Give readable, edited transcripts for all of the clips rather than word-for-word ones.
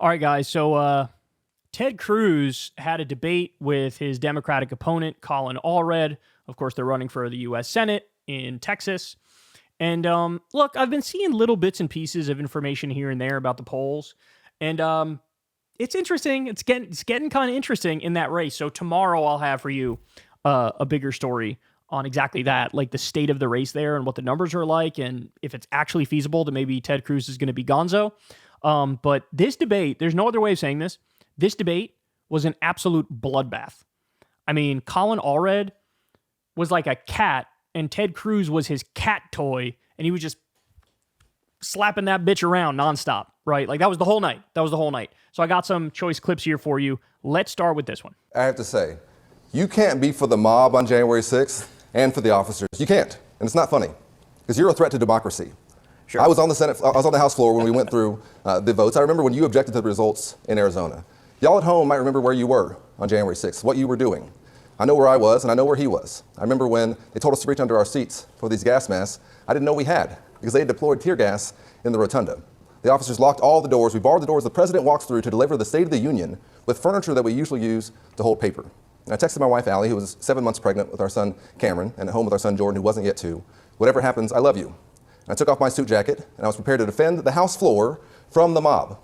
All right, guys. So Ted Cruz had a debate with his Democratic opponent, Colin Allred. Of course, they're running for the U.S. Senate in Texas. And look, I've been seeing little bits and pieces of information here and there about the polls. And it's interesting. It's getting kind of interesting in that race. So tomorrow I'll have for you a bigger story on exactly that, like the state of the race there and what the numbers are like, and if it's actually feasible that maybe Ted Cruz is going to be gonzo. But this debate, there's no other way of saying this. This debate was an absolute bloodbath. I mean, Colin Allred was like a cat, and Ted Cruz was his cat toy, and he was just slapping that bitch around nonstop, right? Like, that was the whole night. So I got some choice clips here for you. Let's start with this one. I have to say, you can't be for the mob on January 6th and for the officers. You can't. And it's not funny, because you're a threat to democracy. Sure. I was on the House floor when we went through the votes. I remember when you objected to the results in Arizona. Y'all at home might remember where you were on January 6th, what you were doing. I know where I was, and I know where he was. I remember when they told us to reach under our seats for these gas masks. I didn't know we had, because they had deployed tear gas in the rotunda. The officers locked all the doors. We barred the doors the president walks through to deliver the State of the Union with furniture that we usually use to hold paper. And I texted my wife, Allie, who was 7 months pregnant with our son, Cameron, and at home with our son, Jordan, who wasn't yet 2. Whatever happens, I love you. And I took off my suit jacket, and I was prepared to defend the House floor from the mob.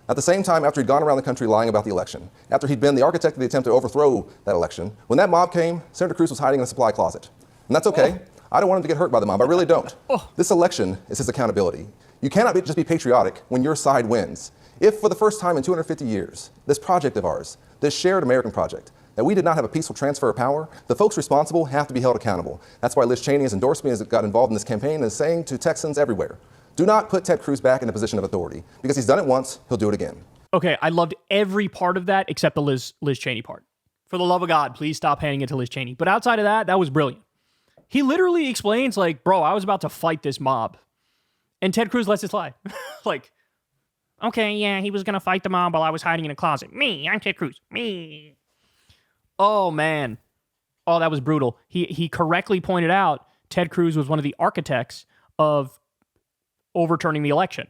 At the same time, after he'd gone around the country lying about the election, after he'd been the architect of the attempt to overthrow that election, when that mob came, Senator Cruz was hiding in a supply closet. And that's okay. I don't want him to get hurt by the mob. I really don't. This election is his accountability. You cannot just be patriotic when your side wins. If for the first time in 250 years, this project of ours, this shared American project, that we did not have a peaceful transfer of power, the folks responsible have to be held accountable. That's why Liz Cheney has endorsed me, has got involved in this campaign, and is saying to Texans everywhere, do not put Ted Cruz back in a position of authority, because he's done it once, he'll do it again. Okay, I loved every part of that except the Liz Cheney part. For the love of God, please stop handing it to Liz Cheney. But outside of that, that was brilliant. He literally explains, like, bro, I was about to fight this mob. And Ted Cruz lets it slide. Like, okay, yeah, he was going to fight the mob while I was hiding in a closet. Me, I'm Ted Cruz. Me. Oh, man. Oh, that was brutal. He correctly pointed out Ted Cruz was one of the architects of overturning the election.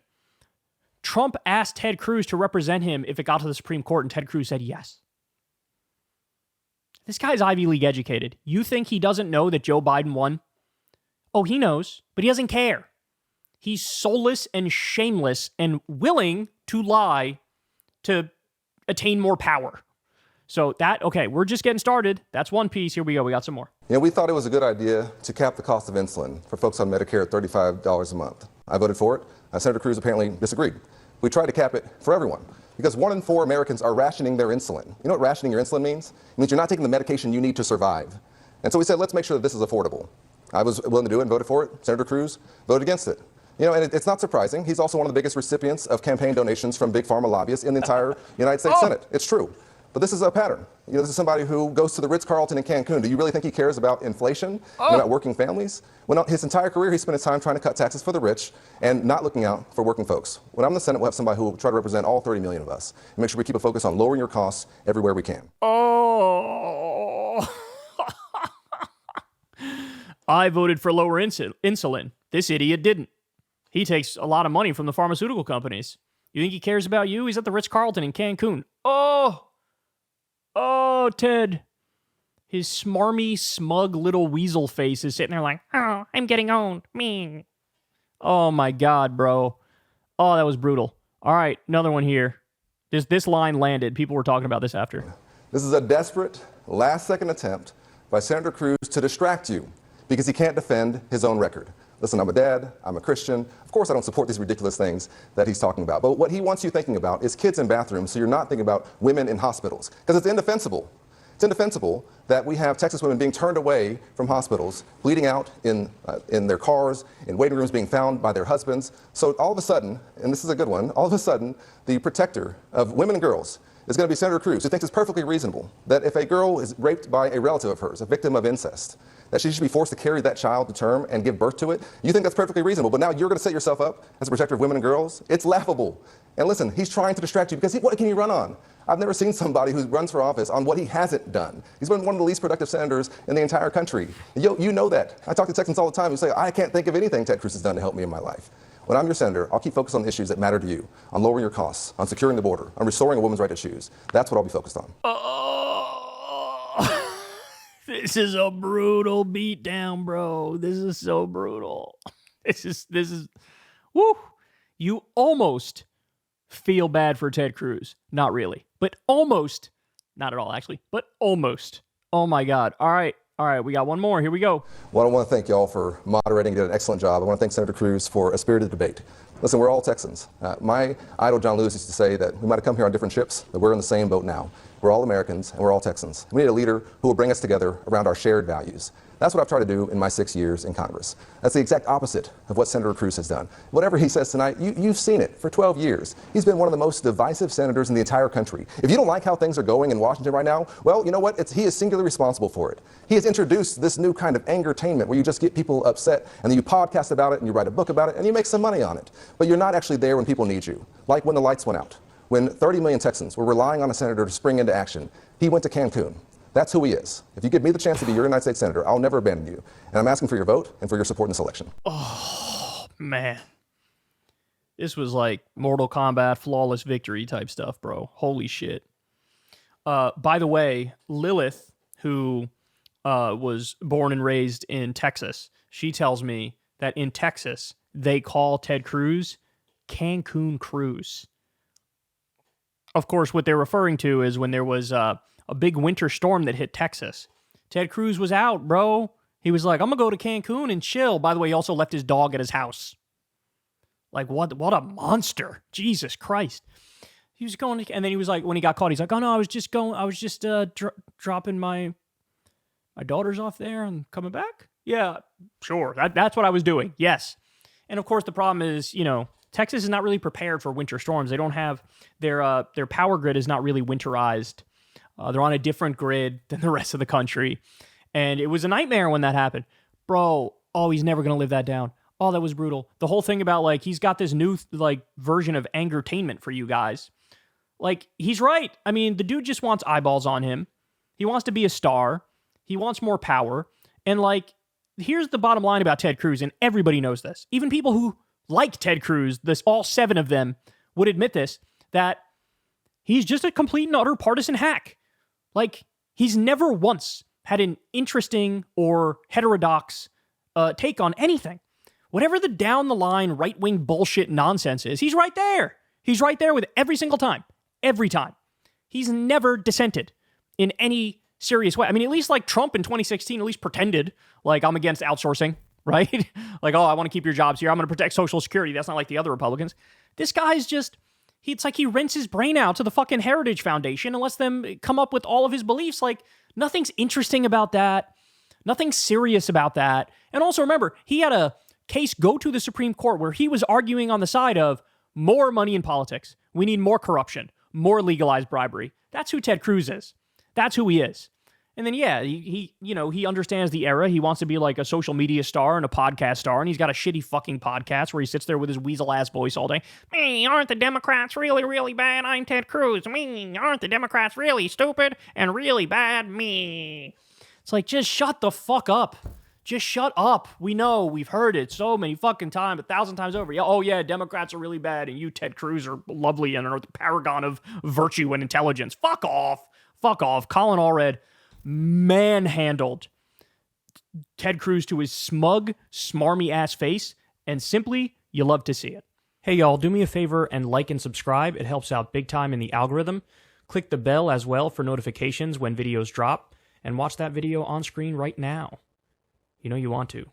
Trump asked Ted Cruz to represent him if it got to the Supreme Court, and Ted Cruz said yes. This guy's Ivy League educated. You think he doesn't know that Joe Biden won? Oh, he knows, but he doesn't care. He's soulless and shameless and willing to lie to attain more power. So okay, we're just getting started. That's one piece. Here we go. We got some more. Yeah, we thought it was a good idea to cap the cost of insulin for folks on Medicare at $35 a month. I voted for it. Senator Cruz apparently disagreed. We tried to cap it for everyone because 1 in 4 Americans are rationing their insulin. You know what rationing your insulin means? It means you're not taking the medication you need to survive. And so we said, let's make sure that this is affordable. I was willing to do it and voted for it. Senator Cruz voted against it. You know, and it's not surprising. He's also one of the biggest recipients of campaign donations from big pharma lobbyists in the entire United States Senate. It's true. But this is a pattern. You know, this is somebody who goes to the Ritz-Carlton in Cancun. Do you really think he cares about inflation and about working families? When his entire career, he spent his time trying to cut taxes for the rich and not looking out for working folks. When I'm in the Senate, we'll have somebody who will try to represent all 30 million of us and make sure we keep a focus on lowering your costs everywhere we can. Oh. I voted for lower insulin. This idiot didn't. He takes a lot of money from the pharmaceutical companies. You think he cares about you? He's at the Ritz-Carlton in Cancun. Oh, Ted. His smarmy, smug little weasel face is sitting there like, oh, I'm getting owned. Me. Oh, my God, bro. Oh, that was brutal. All right, another one here. This line landed. People were talking about this after. This is a desperate, last-second attempt by Senator Cruz to distract you because he can't defend his own record. Listen, I'm a dad, I'm a Christian. Of course I don't support these ridiculous things that he's talking about. But what he wants you thinking about is kids in bathrooms, so you're not thinking about women in hospitals. Because it's indefensible. It's indefensible that we have Texas women being turned away from hospitals, bleeding out in their cars, in waiting rooms being found by their husbands. So all of a sudden, and this is a good one, all of a sudden, the protector of women and girls is going to be Senator Cruz, who thinks it's perfectly reasonable that if a girl is raped by a relative of hers, a victim of incest, that she should be forced to carry that child to term and give birth to it. You think that's perfectly reasonable, but now you're going to set yourself up as a protector of women and girls? It's laughable. And listen, he's trying to distract you because what can he run on? I've never seen somebody who runs for office on what he hasn't done. He's been one of the least productive senators in the entire country. You know that. I talk to Texans all the time who say, I can't think of anything Ted Cruz has done to help me in my life. When I'm your senator, I'll keep focused on the issues that matter to you, on lowering your costs, on securing the border, on restoring a woman's right to choose. That's what I'll be focused on. Oh, this is a brutal beatdown, bro. This is so brutal. This is, woo. You almost feel bad for Ted Cruz. Not really, but almost. Not at all, actually, but almost. Oh my God. All right, we got one more. Here we go. Well, I want to thank y'all for moderating. You did an excellent job. I want to thank Senator Cruz for a spirited debate. Listen, we're all Texans. My idol John Lewis used to say that we might have come here on different ships, but we're in the same boat now. We're all Americans, and we're all Texans. We need a leader who will bring us together around our shared values. That's what I've tried to do in my 6 years in Congress. That's the exact opposite of what Senator Cruz has done. Whatever he says tonight, you've seen it for 12 years. He's been one of the most divisive senators in the entire country. If you don't like how things are going in Washington right now, well, you know what? He is singularly responsible for it. He has introduced this new kind of angertainment where you just get people upset and then you podcast about it and you write a book about it and you make some money on it. But you're not actually there when people need you, like when the lights went out. When 30 million Texans were relying on a senator to spring into action, he went to Cancun. That's who he is. If you give me the chance to be your United States Senator, I'll never abandon you. And I'm asking for your vote and for your support in this election. Oh, man. This was like Mortal Kombat, flawless victory type stuff, bro. Holy shit. By the way, Lilith, who was born and raised in Texas, she tells me that in Texas, they call Ted Cruz Cancun Cruz. Of course, what they're referring to is when there was a big winter storm that hit Texas. Ted Cruz was out, bro. He was like, I'm going to go to Cancun and chill. By the way, he also left his dog at his house. Like, what a monster. Jesus Christ. He was going to, and then he was like, when he got caught, he's like, oh no, I was just dropping my daughters off there and coming back. Yeah, sure. That's what I was doing. Yes. And of course, the problem is, Texas is not really prepared for winter storms. They don't have, their power grid is not really winterized. They're on a different grid than the rest of the country. And it was a nightmare when that happened. Bro, he's never going to live that down. Oh, that was brutal. The whole thing about, like, he's got this new, version of angertainment for you guys. Like, he's right. I mean, the dude just wants eyeballs on him. He wants to be a star. He wants more power. And, here's the bottom line about Ted Cruz, and everybody knows this. Even people who like Ted Cruz, all 7 of them, would admit this, that he's just a complete and utter partisan hack. He's never once had an interesting or heterodox take on anything. Whatever the down-the-line right-wing bullshit nonsense is, he's right there. He's right there with every single time. Every time. He's never dissented in any serious way. I mean, at least Trump in 2016 at least pretended I'm against outsourcing, right? I want to keep your jobs here. I'm going to protect Social Security. That's not like the other Republicans. This guy's just... It's like he rents his brain out to the fucking Heritage Foundation and lets them come up with all of his beliefs. Nothing's interesting about that. Nothing serious about that. And also remember, he had a case go to the Supreme Court where he was arguing on the side of more money in politics. We need more corruption, more legalized bribery. That's who Ted Cruz is. That's who he is. And then, yeah, he understands the era. He wants to be a social media star and a podcast star, and he's got a shitty fucking podcast where he sits there with his weasel-ass voice all day. Me, aren't the Democrats really, really bad? I'm Ted Cruz. Me, aren't the Democrats really stupid and really bad? Me. It's just shut the fuck up. Just shut up. We know. We've heard it so many fucking times, 1,000 times over. Yeah, Democrats are really bad, and you, Ted Cruz, are lovely and are the paragon of virtue and intelligence. Fuck off. Fuck off. Colin Allred manhandled Ted Cruz to his smug, smarmy ass face, and simply, you love to see it. Hey y'all, do me a favor and like and subscribe. It helps out big time in the algorithm. Click the bell as well for notifications when videos drop, and watch that video on screen right now. You know you want to.